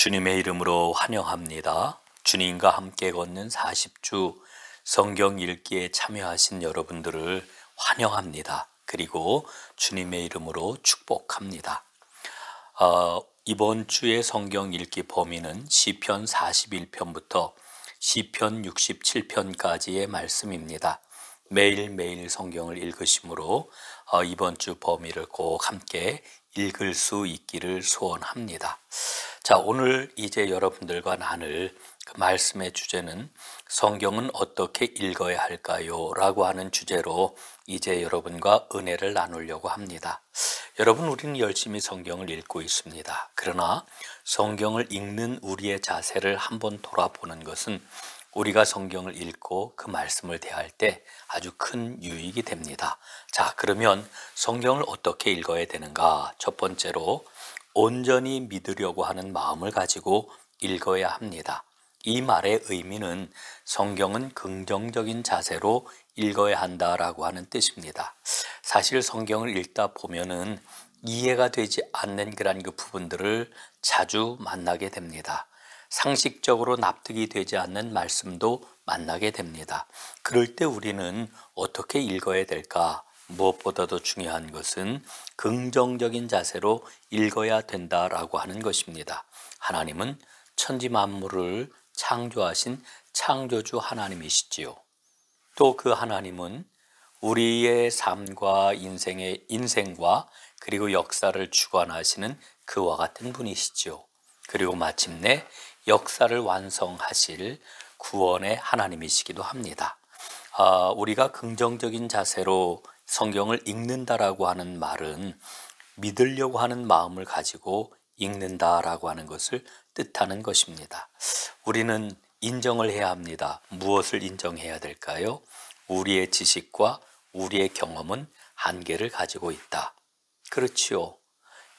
주님의 이름으로 환영합니다. 주님과 함께 걷는 40주 성경 읽기에 참여하신 여러분들을 환영합니다. 그리고 주님의 이름으로 축복합니다. 이번 주의 성경 읽기 범위는 시편 41편부터 시편 67편까지의 말씀입니다. 매일매일 성경을 읽으심으로 이번 주 범위를 꼭 함께 읽을 수 있기를 소원합니다. 자, 오늘 이제 여러분들과 나눌 그 말씀의 주제는 성경은 어떻게 읽어야 할까요? 라고 하는 주제로 이제 여러분과 은혜를 나누려고 합니다. 여러분, 우리는 열심히 성경을 읽고 있습니다. 그러나 성경을 읽는 우리의 자세를 한번 돌아보는 것은 우리가 성경을 읽고 그 말씀을 대할 때 아주 큰 유익이 됩니다. 자, 그러면 성경을 어떻게 읽어야 되는가? 첫 번째로 온전히 믿으려고 하는 마음을 가지고 읽어야 합니다. 이 말의 의미는 성경은 긍정적인 자세로 읽어야 한다라고 하는 뜻입니다. 사실 성경을 읽다 보면은 이해가 되지 않는 그런 그 부분들을 자주 만나게 됩니다. 상식적으로 납득이 되지 않는 말씀도 만나게 됩니다. 그럴 때 우리는 어떻게 읽어야 될까? 무엇보다도 중요한 것은 긍정적인 자세로 읽어야 된다라고 하는 것입니다. 하나님은 천지 만물을 창조하신 창조주 하나님이시지요. 또 그 하나님은 우리의 삶과 인생과 그리고 역사를 주관하시는 그와 같은 분이시지요. 그리고 마침내 역사를 완성하실 구원의 하나님이시기도 합니다. 우리가 긍정적인 자세로 성경을 읽는다라고 하는 말은 믿으려고 하는 마음을 가지고 읽는다라고 하는 것을 뜻하는 것입니다. 우리는 인정을 해야 합니다. 무엇을 인정해야 될까요? 우리의 지식과 우리의 경험은 한계를 가지고 있다. 그렇지요.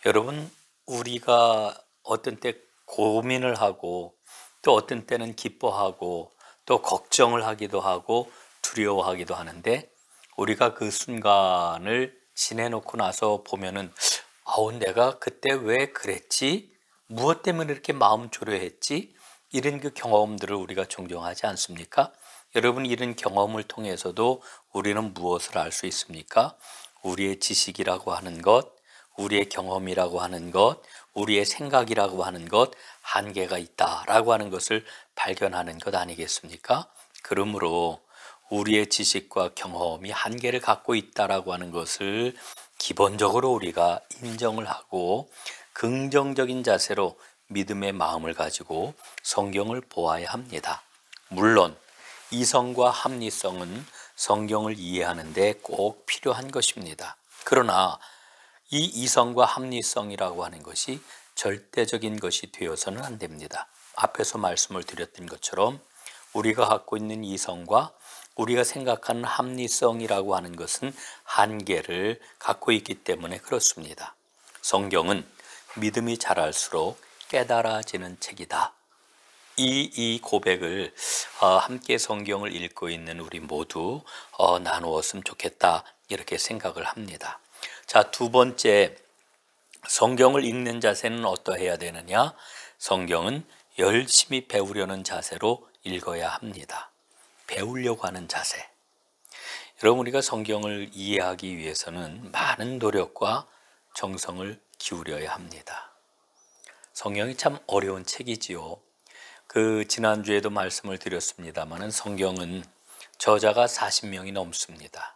여러분, 우리가 어떤 때 고민을 하고 또 어떤 때는 기뻐하고 또 걱정을 하기도 하고 두려워하기도 하는데 우리가 그 순간을 지내놓고 나서 보면은 내가 그때 왜 그랬지? 무엇 때문에 이렇게 마음 졸여했지? 이런 그 경험들을 우리가 종종 하지 않습니까? 여러분, 이런 경험을 통해서도 우리는 무엇을 알 수 있습니까? 우리의 지식이라고 하는 것, 우리의 경험이라고 하는 것, 우리의 생각이라고 하는 것, 한계가 있다라고 하는 것을 발견하는 것 아니겠습니까? 그러므로 우리의 지식과 경험이 한계를 갖고 있다라고 하는 것을 기본적으로 우리가 인정을 하고 긍정적인 자세로 믿음의 마음을 가지고 성경을 보아야 합니다. 물론 이성과 합리성은 성경을 이해하는 데 꼭 필요한 것입니다. 그러나 이 이성과 합리성이라고 하는 것이 절대적인 것이 되어서는 안 됩니다. 앞에서 말씀을 드렸던 것처럼 우리가 갖고 있는 이성과 우리가 생각하는 합리성이라고 하는 것은 한계를 갖고 있기 때문에 그렇습니다. 성경은 믿음이 자랄수록 깨달아지는 책이다. 이 고백을 함께 성경을 읽고 있는 우리 모두 나누었으면 좋겠다, 이렇게 생각을 합니다. 자, 두 번째, 성경을 읽는 자세는 어떠해야 되느냐? 성경은 열심히 배우려는 자세로 읽어야 합니다. 배우려고 하는 자세. 여러분, 우리가 성경을 이해하기 위해서는 많은 노력과 정성을 기울여야 합니다. 성경이 참 어려운 책이지요. 지난주에도 말씀을 드렸습니다마는 성경은 저자가 40명이 넘습니다.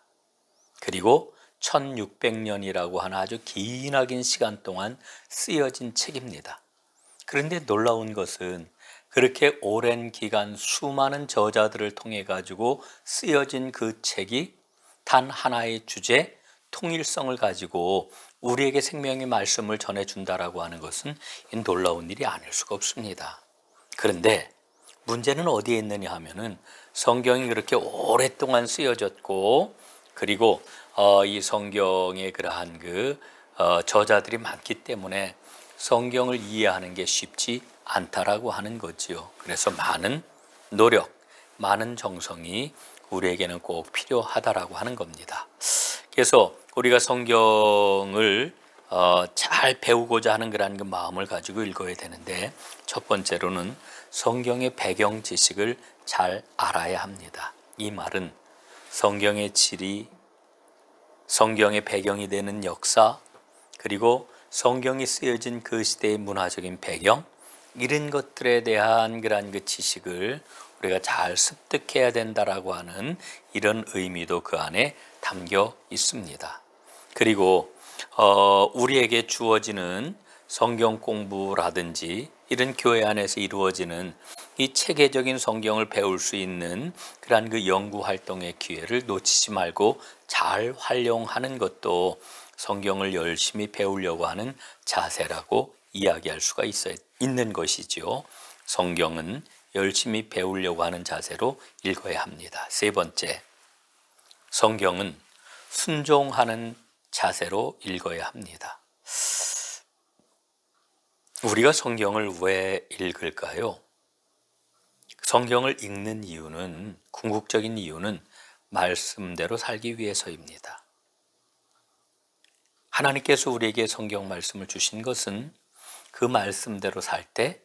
그리고 1600년이라고 하는 아주 기나긴 시간 동안 쓰여진 책입니다. 그런데 놀라운 것은 그렇게 오랜 기간 수많은 저자들을 통해 가지고 쓰여진 그 책이 단 하나의 주제, 통일성을 가지고 우리에게 생명의 말씀을 전해준다라고 하는 것은 놀라운 일이 아닐 수가 없습니다. 그런데 문제는 어디에 있느냐 하면은 성경이 그렇게 오랫동안 쓰여졌고 그리고 이 성경의 그러한 저자들이 많기 때문에 성경을 이해하는 게 쉽지 않다라고 하는 거지요. 그래서 많은 노력, 많은 정성이 우리에게는 꼭 필요하다라고 하는 겁니다. 그래서 우리가 성경을 잘 배우고자 하는 그런 그 마음을 가지고 읽어야 되는데, 첫 번째로는 성경의 배경 지식을 잘 알아야 합니다. 이 말은 성경의 지리, 성경의 배경이 되는 역사, 그리고 성경이 쓰여진 그 시대의 문화적인 배경, 이런 것들에 대한 그러한 그 지식을 우리가 잘 습득해야 된다라고 하는 이런 의미도 그 안에 담겨 있습니다. 그리고 우리에게 주어지는 성경 공부라든지 이런 교회 안에서 이루어지는 이 체계적인 성경을 배울 수 있는 그러한 그 연구 활동의 기회를 놓치지 말고 잘 활용하는 것도 성경을 열심히 배우려고 하는 자세라고 이야기할 수가 있는 것이지요. 성경은 열심히 배우려고 하는 자세로 읽어야 합니다. 세 번째, 성경은 순종하는 자세로 읽어야 합니다. 우리가 성경을 왜 읽을까요? 성경을 읽는 이유는, 궁극적인 이유는 말씀대로 살기 위해서입니다. 하나님께서 우리에게 성경 말씀을 주신 것은 그 말씀대로 살 때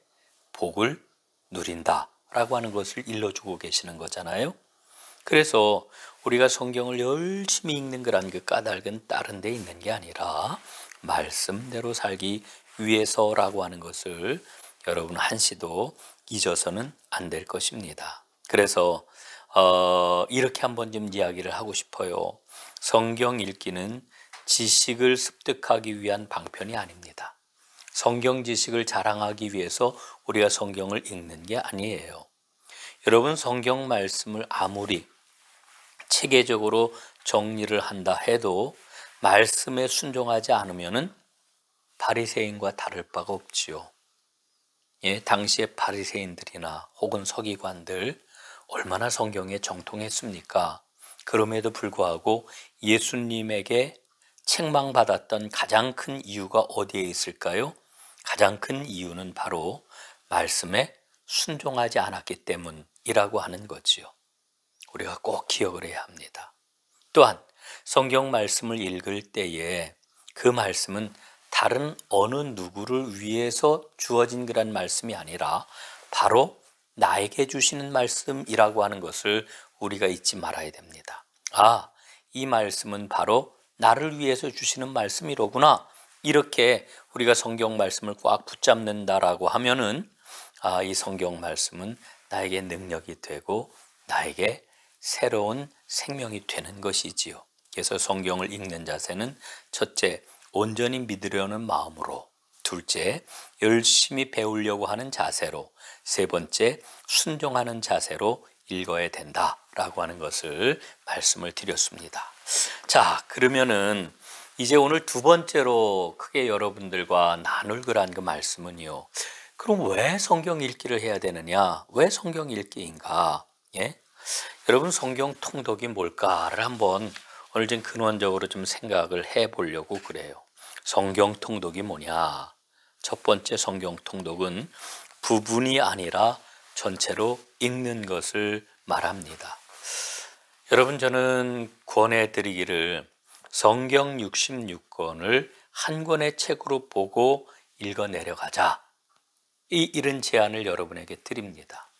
복을 누린다라고 하는 것을 일러주고 계시는 거잖아요. 그래서 우리가 성경을 열심히 읽는 그런 그 까닭은 다른 데 있는 게 아니라 말씀대로 살기 위해서라고 하는 것을 여러분 한시도 잊어서는 안 될 것입니다. 그래서 이렇게 한번 좀 이야기를 하고 싶어요. 성경 읽기는 지식을 습득하기 위한 방편이 아닙니다. 성경 지식을 자랑하기 위해서 우리가 성경을 읽는 게 아니에요. 여러분, 성경 말씀을 아무리 체계적으로 정리를 한다 해도 말씀에 순종하지 않으면은 바리새인과 다를 바가 없지요. 예, 당시의 바리새인들이나 혹은 서기관들 얼마나 성경에 정통했습니까? 그럼에도 불구하고 예수님에게 책망받았던 가장 큰 이유가 어디에 있을까요? 가장 큰 이유는 바로 말씀에 순종하지 않았기 때문이라고 하는 거지요. 우리가 꼭 기억을 해야 합니다. 또한 성경 말씀을 읽을 때에 그 말씀은 다른 어느 누구를 위해서 주어진 그런 말씀이 아니라 바로 나에게 주시는 말씀이라고 하는 것을 우리가 잊지 말아야 됩니다. 아, 이 말씀은 바로 나를 위해서 주시는 말씀이로구나. 이렇게 우리가 성경 말씀을 꽉 붙잡는다라고 하면은 이 성경 말씀은 나에게 능력이 되고 나에게 새로운 생명이 되는 것이지요. 그래서 성경을 읽는 자세는 첫째, 온전히 믿으려는 마음으로, 둘째, 열심히 배우려고 하는 자세로, 세 번째, 순종하는 자세로 읽어야 된다라고 하는 것을 말씀을 드렸습니다. 자, 그러면은 이제 오늘 두 번째로 크게 여러분들과 나눌 그런 그 말씀은요. 그럼 왜 성경 읽기를 해야 되느냐? 왜 성경 읽기인가? 예? 여러분, 성경 통독이 뭘까를 한번 오늘 좀 근원적으로 좀 생각을 해 보려고 그래요. 성경 통독이 뭐냐? 첫 번째 성경 통독은 부분이 아니라 전체로 읽는 것을 말합니다. 여러분, 저는 권해드리기를 성경 66권을 한 권의 책으로 보고 읽어 내려가자. 이런 제안을 여러분에게 드립니다.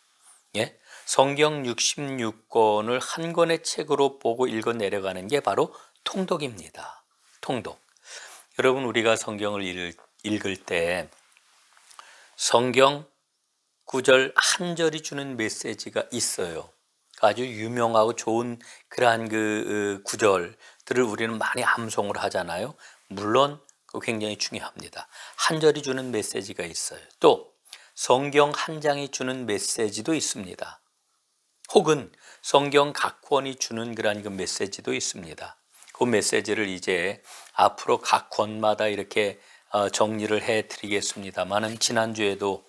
예? 성경 66권을 한 권의 책으로 보고 읽어 내려가는 게 바로 통독입니다. 통독. 여러분, 우리가 성경을 읽을 때 성경 구절 한 절이 주는 메시지가 있어요. 아주 유명하고 좋은 그러한 그 구절들을 우리는 많이 암송을 하잖아요. 물론 굉장히 중요합니다. 한 절이 주는 메시지가 있어요. 또 성경 한 장이 주는 메시지도 있습니다. 혹은 성경 각 권이 주는 그러한 그 메시지도 있습니다. 그 메시지를 이제 앞으로 각 권마다 이렇게 정리를 해 드리겠습니다만은, 지난주에도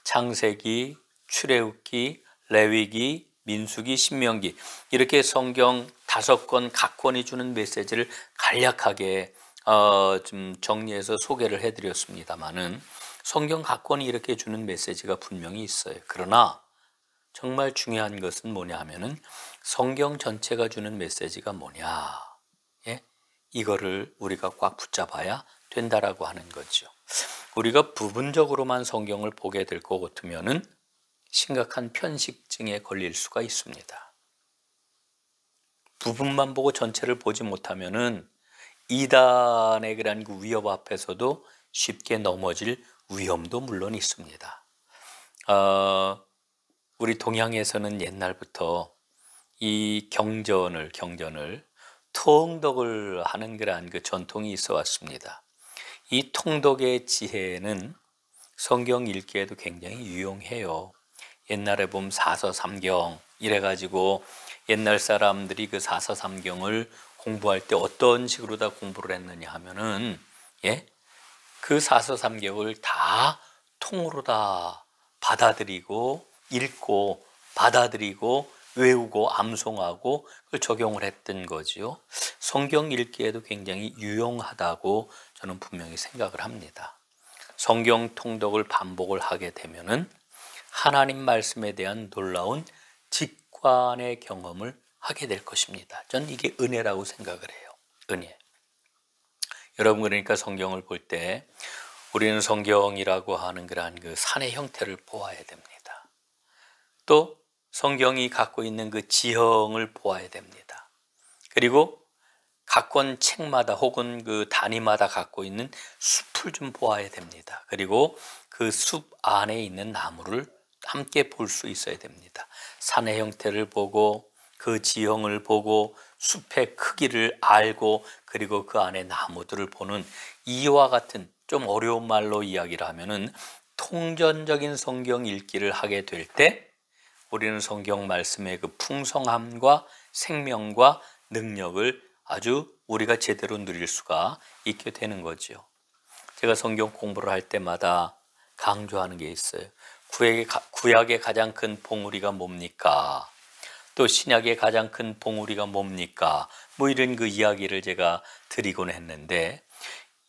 창세기, 출애굽기, 레위기, 민수기, 신명기 이렇게 성경 5권 각 권이 주는 메시지를 간략하게 좀 정리해서 소개를 해 드렸습니다만은, 성경 각 권이 이렇게 주는 메시지가 분명히 있어요. 그러나 정말 중요한 것은 뭐냐 하면은 성경 전체가 주는 메시지가 뭐냐, 예? 이거를 우리가 꽉 붙잡아야 된다라고 하는 거죠. 우리가 부분적으로만 성경을 보게 될 것 같으면은 심각한 편식증에 걸릴 수가 있습니다. 부분만 보고 전체를 보지 못하면은 이단의 그런 그 위협 앞에서도 쉽게 넘어질 위험도 물론 있습니다. 우리 동양에서는 옛날부터 이 경전을 통독을 하는 그러한 그 전통이 있어 왔습니다. 이 통독의 지혜는 성경 읽기에도 굉장히 유용해요. 옛날에 보면 사서삼경 이래가지고 옛날 사람들이 그 사서삼경을 공부할 때 어떤 식으로 다 공부를 했느냐 하면은 그 사서삼경을 다 통으로 다 받아들이고 읽고 받아들이고 외우고 암송하고 그걸 적용을 했던 거지요. 성경 읽기에도 굉장히 유용하다고 저는 분명히 생각을 합니다. 성경 통독을 반복을 하게 되면은 하나님 말씀에 대한 놀라운 직관의 경험을 하게 될 것입니다. 저는 이게 은혜라고 생각을 해요. 은혜. 여러분, 그러니까 성경을 볼 때 우리는 성경이라고 하는 그러한 그 산의 형태를 보아야 됩니다. 또 성경이 갖고 있는 그 지형을 보아야 됩니다. 그리고 각 권 책마다 혹은 그 단위마다 갖고 있는 숲을 좀 보아야 됩니다. 그리고 그 숲 안에 있는 나무를 함께 볼 수 있어야 됩니다. 산의 형태를 보고 그 지형을 보고 숲의 크기를 알고 그리고 그 안에 나무들을 보는 이와 같은 좀 어려운 말로 이야기를 하면은 통전적인 성경 읽기를 하게 될 때 우리는 성경 말씀의 그 풍성함과 생명과 능력을 아주 우리가 제대로 누릴 수가 있게 되는 거죠. 제가 성경 공부를 할 때마다 강조하는 게 있어요. 구약의 가장 큰 봉우리가 뭡니까? 또 신약의 가장 큰 봉우리가 뭡니까? 뭐 이런 그 이야기를 제가 드리곤 했는데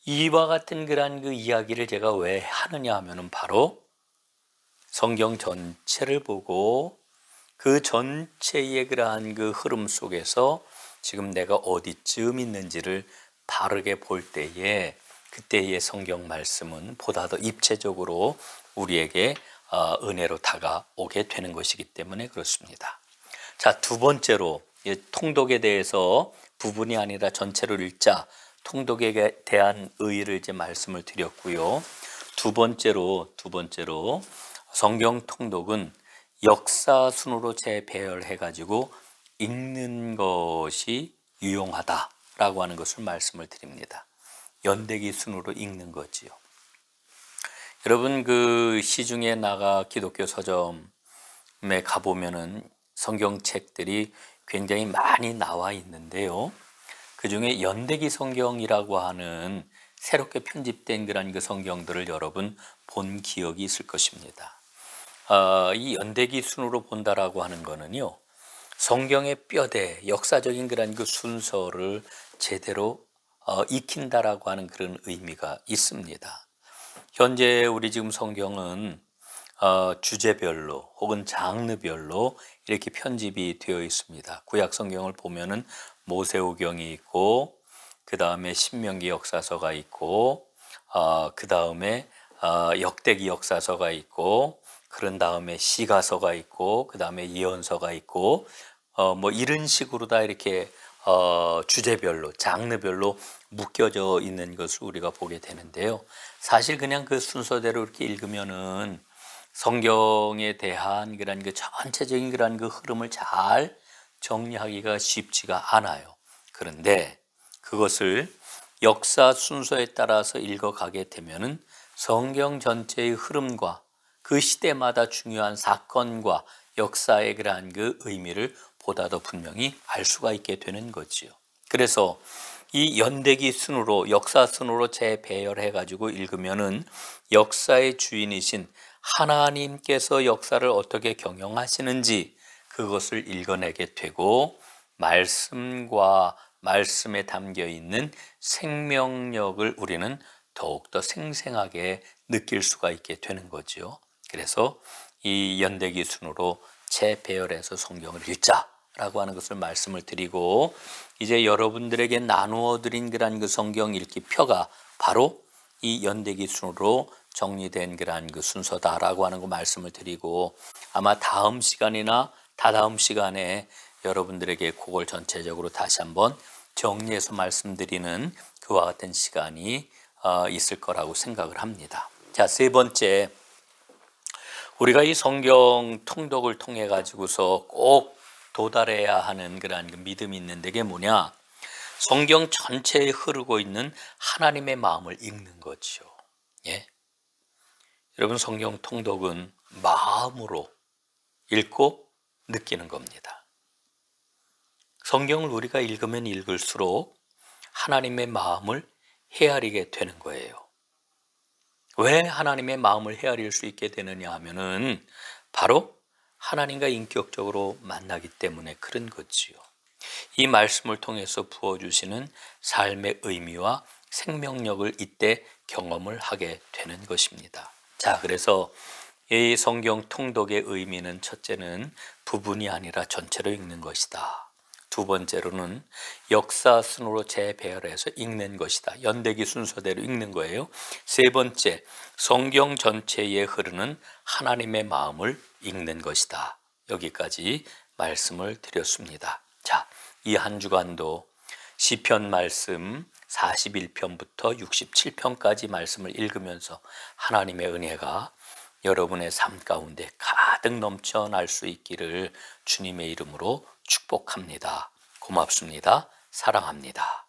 이와 같은 그런 그 이야기를 제가 왜 하느냐 하면은 바로 성경 전체를 보고 그 전체의 그러한 그 흐름 속에서 지금 내가 어디쯤 있는지를 바르게 볼 때에 그때의 성경 말씀은 보다 더 입체적으로 우리에게 은혜로 다가오게 되는 것이기 때문에 그렇습니다. 자, 두 번째로 통독에 대해서 부분이 아니라 전체를 읽자, 통독에 대한 의의를 이제 말씀을 드렸고요. 두 번째로 성경 통독은 역사 순으로 재배열해 가지고 읽는 것이 유용하다라고 하는 것을 말씀을 드립니다. 연대기 순으로 읽는 거지요. 여러분, 그 시중에 나가 기독교 서점에 가보면은 성경책들이 굉장히 많이 나와 있는데요. 그 중에 연대기 성경이라고 하는 새롭게 편집된 그런 그 성경들을 여러분 본 기억이 있을 것입니다. 이 연대기 순으로 본다라고 하는 거는요, 성경의 뼈대, 역사적인 그런 그 순서를 제대로 익힌다라고 하는 그런 의미가 있습니다. 현재 우리 지금 성경은 주제별로 혹은 장르별로 이렇게 편집이 되어 있습니다. 구약 성경을 보면은 모세오경이 있고, 그 다음에 신명기 역사서가 있고, 그 다음에 역대기 역사서가 있고, 그런 다음에 시가서가 있고, 그 다음에 예언서가 있고, 뭐 이런 식으로 다 이렇게 주제별로, 장르별로 묶여져 있는 것을 우리가 보게 되는데요. 사실 그냥 그 순서대로 이렇게 읽으면은 성경에 대한 그런 그 전체적인 그런 그 흐름을 잘 정리하기가 쉽지가 않아요. 그런데 그것을 역사 순서에 따라서 읽어가게 되면은 성경 전체의 흐름과 그 시대마다 중요한 사건과 역사의 그러한 그 의미를 보다 더 분명히 알 수가 있게 되는 거지요. 그래서 이 연대기 순으로, 역사 순으로 재배열해 가지고 읽으면은 역사의 주인이신 하나님께서 역사를 어떻게 경영하시는지 그것을 읽어내게 되고, 말씀과 말씀에 담겨 있는 생명력을 우리는 더욱더 생생하게 느낄 수가 있게 되는 거죠. 그래서 이 연대기 순으로 재배열해서 성경을 읽자라고 하는 것을 말씀을 드리고, 이제 여러분들에게 나누어 드린 그런 그 성경 읽기 표가 바로 이 연대기 순으로 정리된 그 순서다라고 하는 거 말씀을 드리고, 아마 다음 시간이나 다다음 시간에 여러분들에게 그걸 전체적으로 다시 한번 정리해서 말씀드리는 그와 같은 시간이 있을 거라고 생각을 합니다. 자, 세 번째, 우리가 이 성경 통독을 통해 가지고서 꼭 도달해야 하는 그러한 믿음이 있는데, 그게 뭐냐? 성경 전체에 흐르고 있는 하나님의 마음을 읽는 거죠. 예? 여러분, 성경 통독은 마음으로 읽고 느끼는 겁니다. 성경을 우리가 읽으면 읽을수록 하나님의 마음을 헤아리게 되는 거예요. 왜 하나님의 마음을 헤아릴 수 있게 되느냐 하면은 바로 하나님과 인격적으로 만나기 때문에 그런 거지요. 이 말씀을 통해서 부어주시는 삶의 의미와 생명력을 이때 경험을 하게 되는 것입니다. 자, 그래서 이 성경 통독의 의미는 첫째는 부분이 아니라 전체로 읽는 것이다. 두 번째로는 역사 순으로 재배열해서 읽는 것이다. 연대기 순서대로 읽는 거예요. 세 번째, 성경 전체에 흐르는 하나님의 마음을 읽는 것이다. 여기까지 말씀을 드렸습니다. 자, 이 한 주간도 시편 말씀 41편부터 67편까지 말씀을 읽으면서 하나님의 은혜가 여러분의 삶 가운데 가득 넘쳐날 수 있기를 주님의 이름으로 축복합니다. 고맙습니다. 사랑합니다.